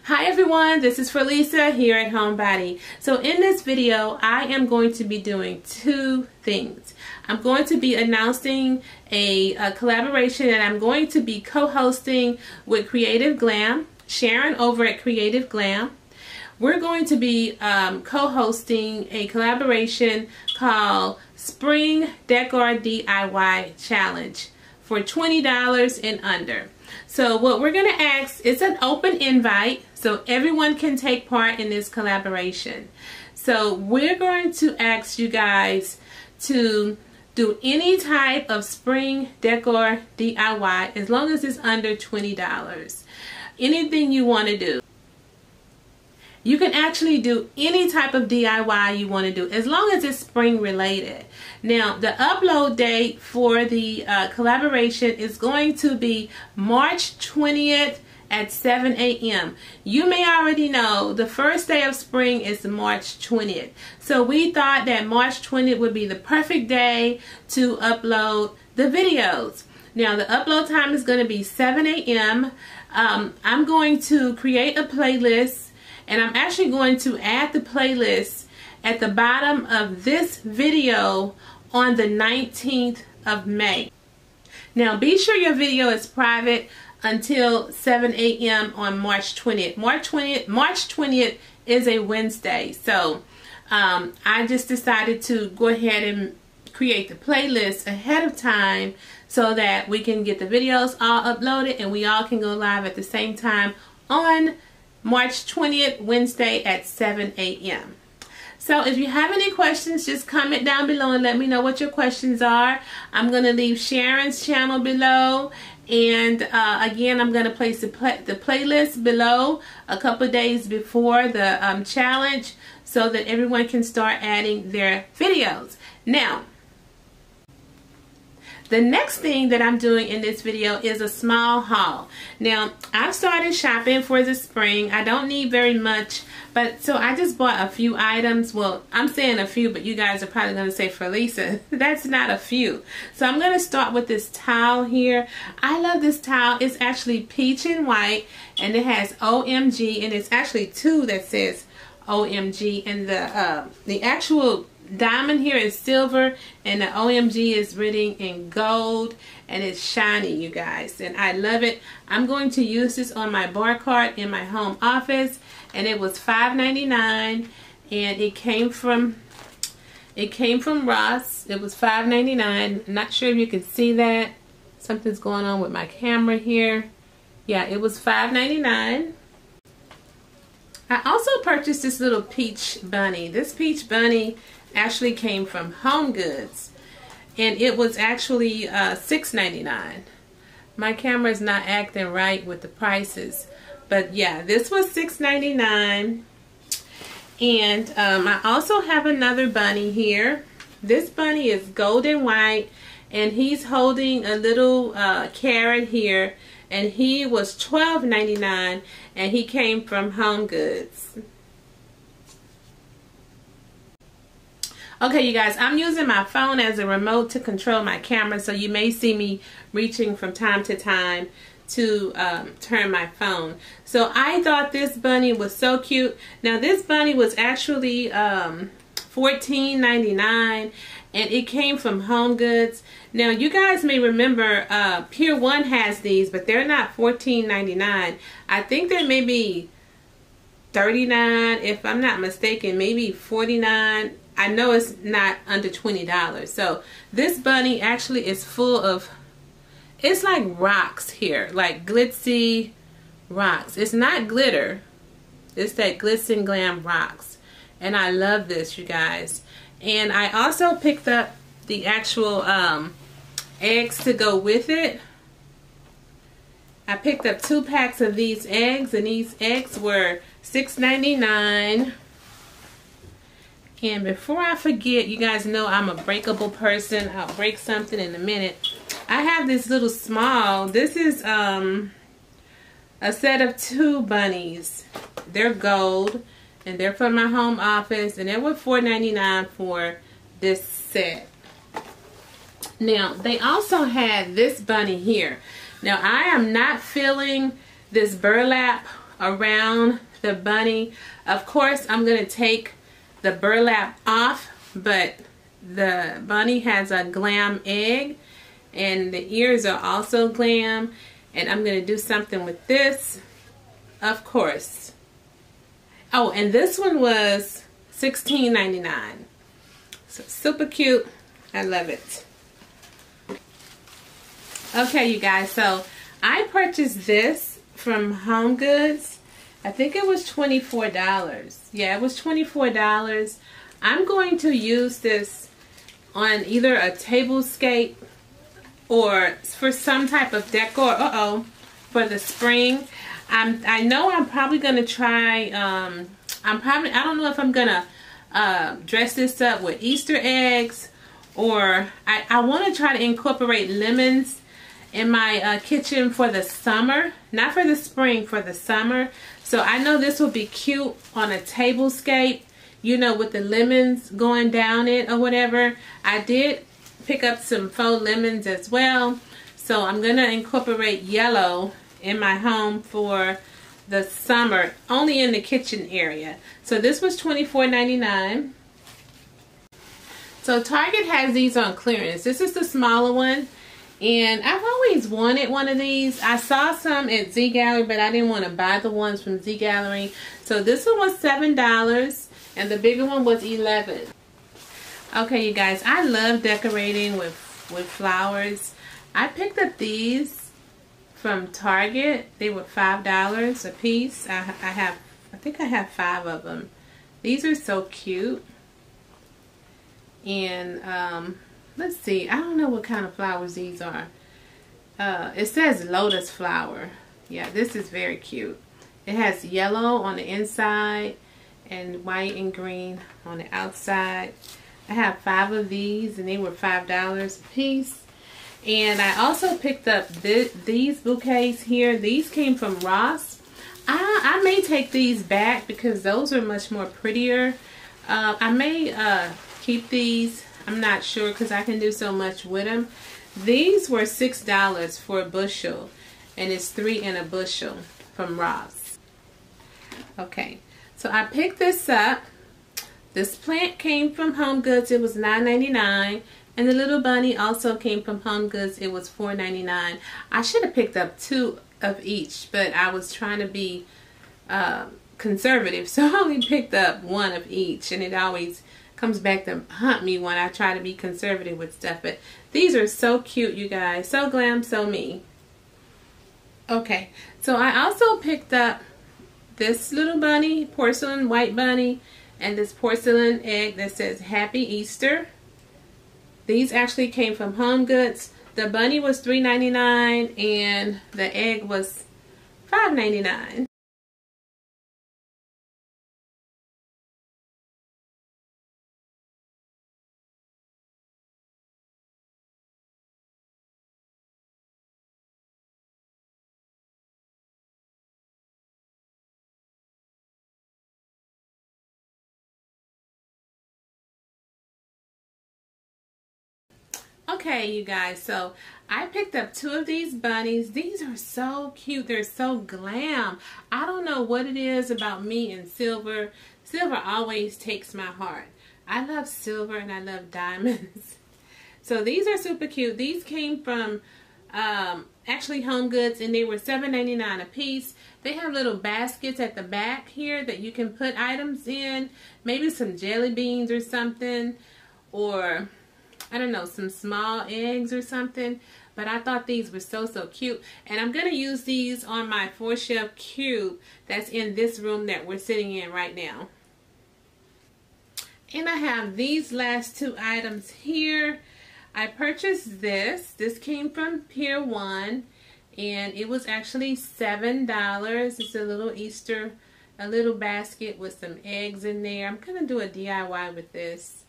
Hi everyone, this is Forlisa here at Homebody. So in this video, I am going to be doing two things. I'm going to be announcing a collaboration that I'm going to be co-hosting with Creative Glam, Sharon over at Creative Glam. We're going to be co-hosting a collaboration called Spring DIY Challenge for $20 and under. So what we're going to ask, it's an open invite, so everyone can take part in this collaboration. So we're going to ask you guys to do any type of spring decor DIY as long as it's under $20. Anything you want to do. You can actually do any type of DIY you want to do as long as it's spring related. Now the upload date for the collaboration is going to be March 20th at 7 a.m. You may already know the first day of spring is March 20th. So we thought that March 20th would be the perfect day to upload the videos. Now the upload time is going to be 7 a.m. I'm going to create a playlist. And I'm actually going to add the playlist at the bottom of this video on the 19th of May. Now be sure your video is private until 7 a.m. on March 20th. March 20th is a Wednesday. So I just decided to go ahead and create the playlist ahead of time so that we can get the videos all uploaded and we all can go live at the same time on March 20th, Wednesday at 7 a.m. So if you have any questions, just comment down below and let me know what your questions are. I'm going to leave Sharon's channel below. And again, I'm going to place the playlist below a couple days before the challenge so that everyone can start adding their videos. Now, the next thing that I'm doing in this video is a small haul. Now, I've started shopping for the spring. I don't need very much, but so I just bought a few items. Well, I'm saying a few, but you guys are probably going to say, Forlisa, that's not a few. So I'm going to start with this towel here. I love this towel. It's actually peach and white, and it has OMG, and it's actually two that says OMG, and the actual diamond here is silver and the OMG is written in gold, and it's shiny, you guys, and I love it. I'm going to use this on my bar cart in my home office, and it was $5.99, and it came from Ross. It was $5.99. Not sure if you can see that. Something's going on with my camera here. Yeah, it was $5.99. I also purchased this little peach bunny. This peach bunny actually came from Home Goods, and it was actually $6.99. My camera is not acting right with the prices, but yeah, this was $6.99. And I also have another bunny here. This bunny is golden white, and he's holding a little carrot here, and he was $12.99, and he came from Home Goods. Okay, you guys, I'm using my phone as a remote to control my camera, so you may see me reaching from time to time to turn my phone. So I thought this bunny was so cute. Now this bunny was actually $14.99, and it came from Home Goods. Now you guys may remember Pier 1 has these, but they're not $14.99. I think they're maybe $39, if I'm not mistaken, maybe $49. I know it's not under $20. So this bunny actually is full of, it's like rocks here, like glitzy rocks. It's not glitter, it's that glitz and glam rocks, and I love this, you guys. And I also picked up the actual eggs to go with it. I picked up 2 packs of these eggs, and these eggs were $6.99. And before I forget, you guys know I'm a breakable person. I'll break something in a minute. I have this little small, this is a set of 2 bunnies. They're gold, and they're from my home office, and they were $4.99 for this set. Now, they also had this bunny here. Now, I am not feeling this burlap around the bunny. Of course, I'm going to take the burlap off, but the bunny has a Glam egg, and the ears are also Glam. And I'm going to do something with this, of course. Oh, and this one was $16.99. So super cute. I love it. Okay, you guys, so I purchased this from Home Goods. I think it was $24. Yeah, it was $24. I'm going to use this on either a tablescape or for some type of decor. For the spring. I know I'm probably gonna try. I don't know if I'm gonna dress this up with Easter eggs, or I want to try to incorporate lemons in my kitchen for the summer, not for the spring, for the summer. So I know this will be cute on a tablescape, you know, with the lemons going down it or whatever. I did pick up some faux lemons as well, so I'm gonna incorporate yellow in my home for the summer, only in the kitchen area. So this was $24.99. So Target has these on clearance. This is the smaller one, and I've always wanted one of these. I saw some at Z Gallery, but I didn't want to buy the ones from Z Gallery. So this one was $7 and the bigger one was $11. Okay, you guys, I love decorating with flowers. I picked up these from Target. They were $5 a piece. I think I have 5 of them. These are so cute. And let's see, I don't know what kind of flowers these are. It says lotus flower. Yeah, this is very cute. It has yellow on the inside and white and green on the outside. I have 5 of these, and they were $5 a piece. And I also picked up these bouquets here. These came from Ross. I may take these back because those are much more prettier. I may keep these. I'm not sure because I can do so much with them. These were $6 for a bushel, and it's 3 in a bushel from Ross. Okay, so I picked this up. This plant came from Home Goods. It was $9.99. And the little bunny also came from Home Goods. It was $4.99. I should have picked up 2 of each, but I was trying to be conservative. So I only picked up 1 of each. And it always comes back to haunt me when I try to be conservative with stuff. But these are so cute, you guys. So glam, so me. Okay, so I also picked up this little bunny, porcelain white bunny, and this porcelain egg that says Happy Easter. These actually came from Home Goods. The bunny was $3.99 and the egg was $5.99. Okay, you guys, so I picked up 2 of these bunnies. These are so cute. They're so glam. I don't know what it is about me and silver. Silver always takes my heart. I love silver and I love diamonds. So these are super cute. These came from actually Home Goods, and they were $7.99 a piece. They have little baskets at the back here that you can put items in. Maybe some jelly beans or something, or I don't know, some small eggs or something. But I thought these were so cute. And I'm going to use these on my 4-shelf cube that's in this room that we're sitting in right now. And I have these last 2 items here. I purchased this. This came from Pier 1. And it was actually $7. It's a little Easter, a little basket with some eggs in there. I'm going to do a DIY with this.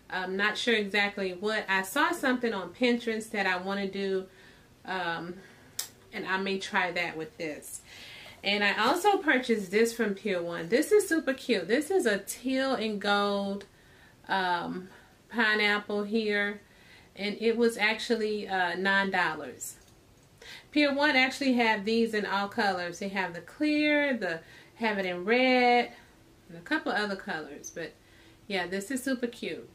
I'm not sure exactly what. I saw something on Pinterest that I want to do, and I may try that with this. And I also purchased this from Pier 1. This is super cute. This is a teal and gold pineapple here, and it was actually $9. Pier 1 actually have these in all colors. They have the clear, have it in red, and a couple other colors. But yeah, this is super cute.